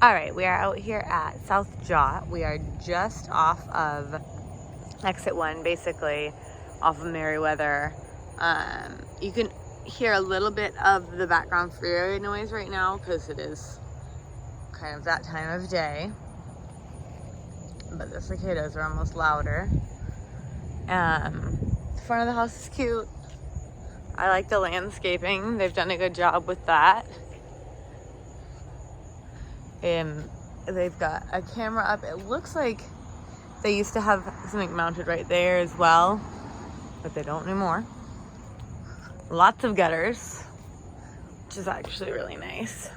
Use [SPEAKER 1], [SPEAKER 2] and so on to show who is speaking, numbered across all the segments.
[SPEAKER 1] All right, we are out here at South Jot. We are just off of exit 1, basically off of Meriwether. You can hear a little bit of the background freeway noise right now because it is kind of that time of day. But the cicadas are almost louder. The front of the house is cute. I like the landscaping. They've done a good job with that. They've got a camera up. It looks like they used to have something mounted right there as well, but they don't anymore. Lots of gutters, which is actually really nice.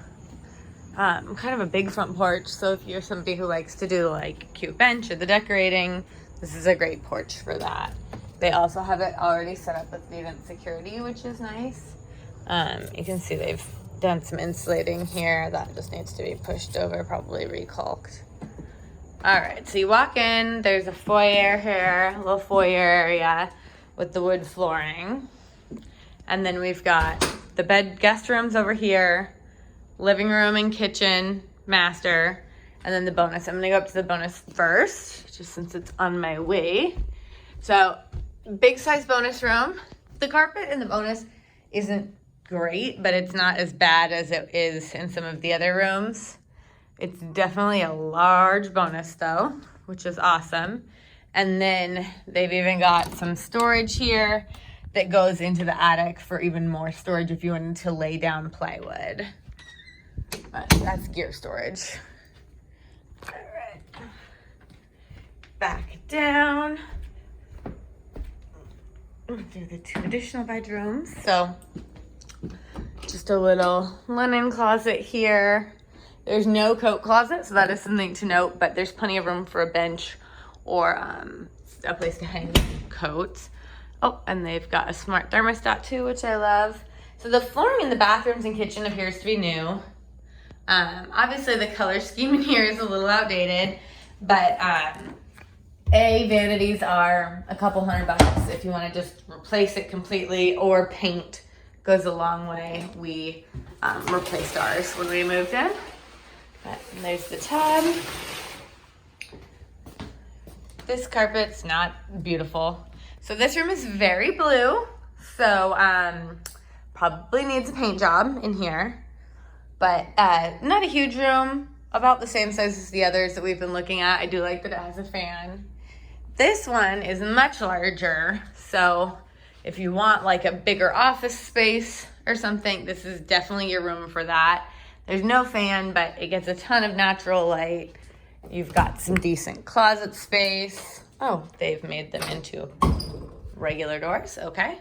[SPEAKER 1] Kind of a big front porch, so if you're somebody who likes to do like cute bench or the decorating, this is a great porch for that. They also have it already set up with event security, which is nice. You can see they've done some insulating here. That just needs to be pushed over, probably recaulked. All right, so you walk in, there's a foyer here, a little foyer area with the wood flooring. And then we've got the guest rooms over here, living room and kitchen, master, and then the bonus. I'm gonna go up to the bonus first, just since it's on my way. So, big size bonus room. The carpet in the bonus isn't great, but it's not as bad as it is in some of the other rooms. It's definitely a large bonus though, which is awesome. And then they've even got some storage here that goes into the attic for even more storage if you wanted to lay down plywood. But that's gear storage. All right. Back down. We'll do the 2 additional bedrooms. So just a little linen closet here. There's no coat closet, so that is something to note, but there's plenty of room for a bench or a place to hang coats. Oh, and they've got a smart thermostat too, which I love. So the flooring in the bathrooms and kitchen appears to be new. Obviously the color scheme in here is a little outdated, but vanities are a couple $100 if you want to just replace it completely, or paint goes a long way. We replaced ours when we moved in. But there's the tub. This carpet's not beautiful. So this room is very blue. So probably needs a paint job in here. But not a huge room, about the same size as the others that we've been looking at. I do like that it has a fan. This one is much larger. So if you want like a bigger office space or something, this is definitely your room for that. There's no fan, but it gets a ton of natural light. You've got some decent closet space. Oh, they've made them into regular doors, okay.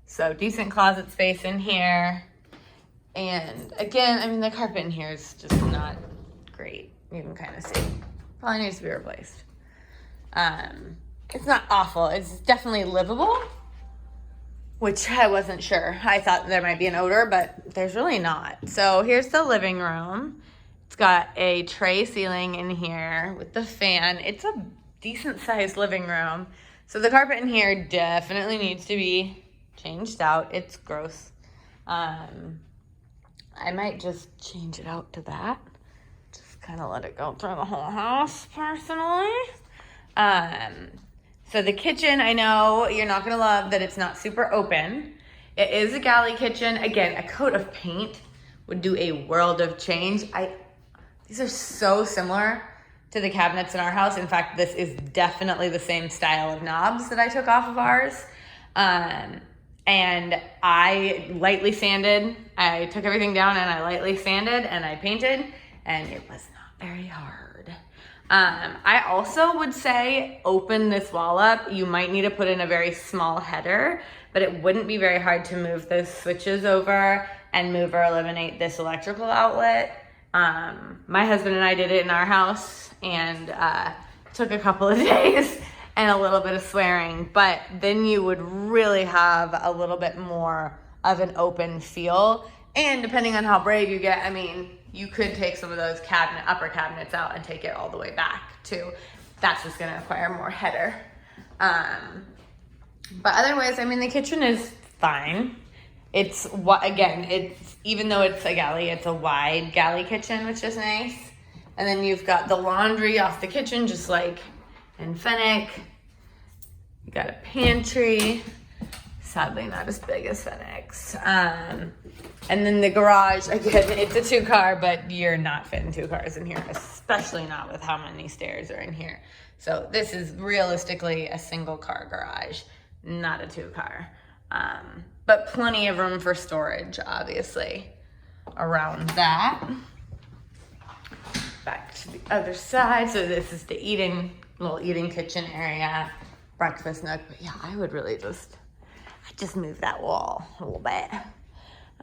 [SPEAKER 1] So decent closet space in here. And again, I mean, the carpet in here is just not great. You can kind of see. Probably needs to be replaced. It's not awful. It's definitely livable, which I wasn't sure. I thought there might be an odor, but there's really not. So here's the living room. It's got a tray ceiling in here with the fan. It's a decent sized living room. So the carpet in here definitely needs to be changed out. It's gross. I might just change it out to that. Just kind of let it go through the whole house personally. So the kitchen, I know you're not gonna love that it's not super open. It is a galley kitchen. Again, a coat of paint would do a world of change. These are so similar to the cabinets in our house. In fact, this is definitely the same style of knobs that I took off of ours. And I lightly sanded. I took everything down and I lightly sanded and I painted, and it was not very hard. I also would say open this wall up. You might need to put in a very small header, but it wouldn't be very hard to move those switches over and move or eliminate this electrical outlet. My husband and I did it in our house, and took a couple of days and a little bit of swearing, but then you would really have a little bit more of an open feel. And depending on how brave you get, I mean, you could take some of those upper cabinets out and take it all the way back too. That's just gonna require more header. But otherwise, I mean, the kitchen is fine. It's even though it's a galley, it's a wide galley kitchen, which is nice. And then you've got the laundry off the kitchen, just like in Fennec. You got a pantry, sadly not as big as Fennec's. And then the garage, again, it's a 2-car, but you're not fitting 2 cars in here, especially not with how many stairs are in here. So this is realistically a 1-car garage, not a 2-car. But plenty of room for storage, obviously, around that. Back to the other side. So this is the little eating kitchen area, breakfast nook. But yeah, I would really just move that wall a little bit.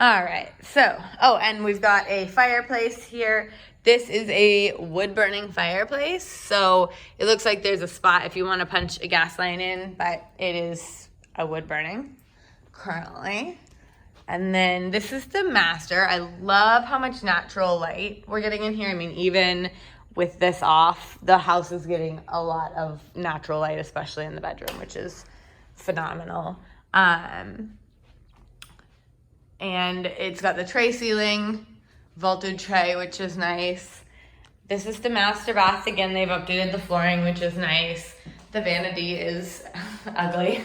[SPEAKER 1] All right, so, and we've got a fireplace here. This is a wood burning fireplace. So it looks like there's a spot if you want to punch a gas line in, but it is a wood burning currently. And then this is the master. I love how much natural light we're getting in here. I mean, even with this off, the house is getting a lot of natural light, especially in the bedroom, which is phenomenal. And it's got the tray ceiling, vaulted tray, which is nice. This is the master bath. Again, they've updated the flooring, which is nice. The vanity is ugly.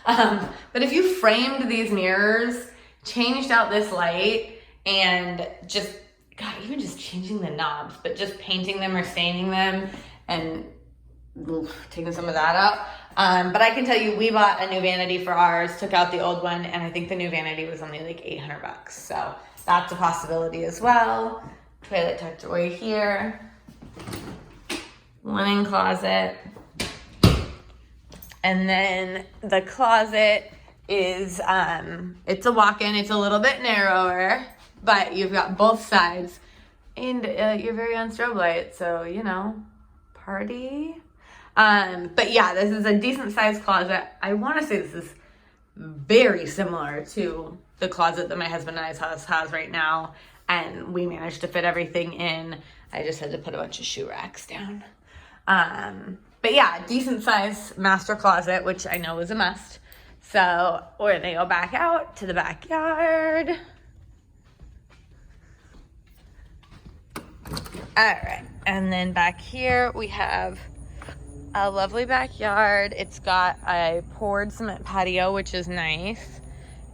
[SPEAKER 1] But if you framed these mirrors, changed out this light, and just, God, even just changing the knobs, but just painting them or staining them and taking some of that out. But I can tell you, we bought a new vanity for ours, took out the old one, and I think the new vanity was only like $800. So that's a possibility as well. Toilet tucked away here. Linen closet. And then the closet is, it's a walk-in. It's a little bit narrower, but you've got both sides. And you're very on strobe light, so, you know, party. But yeah, this is a decent sized closet. I want to say this is very similar to the closet that my husband and I's house has right now. And we managed to fit everything in. I just had to put a bunch of shoe racks down. But yeah, decent size master closet, which I know is a must. So we're gonna go back out to the backyard. All right, and then back here we have a lovely backyard. It's got a poured cement patio, which is nice.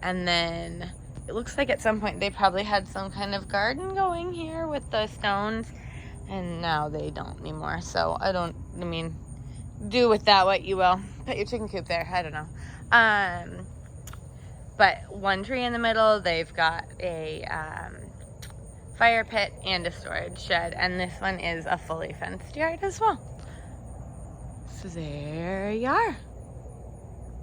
[SPEAKER 1] And then it looks like at some point they probably had some kind of garden going here with the stones, and now they don't anymore. So I mean, do with that what you will. Put your chicken coop there, I don't know. But one tree in the middle, they've got a fire pit and a storage shed, and this one is a fully fenced yard as well. So there you are.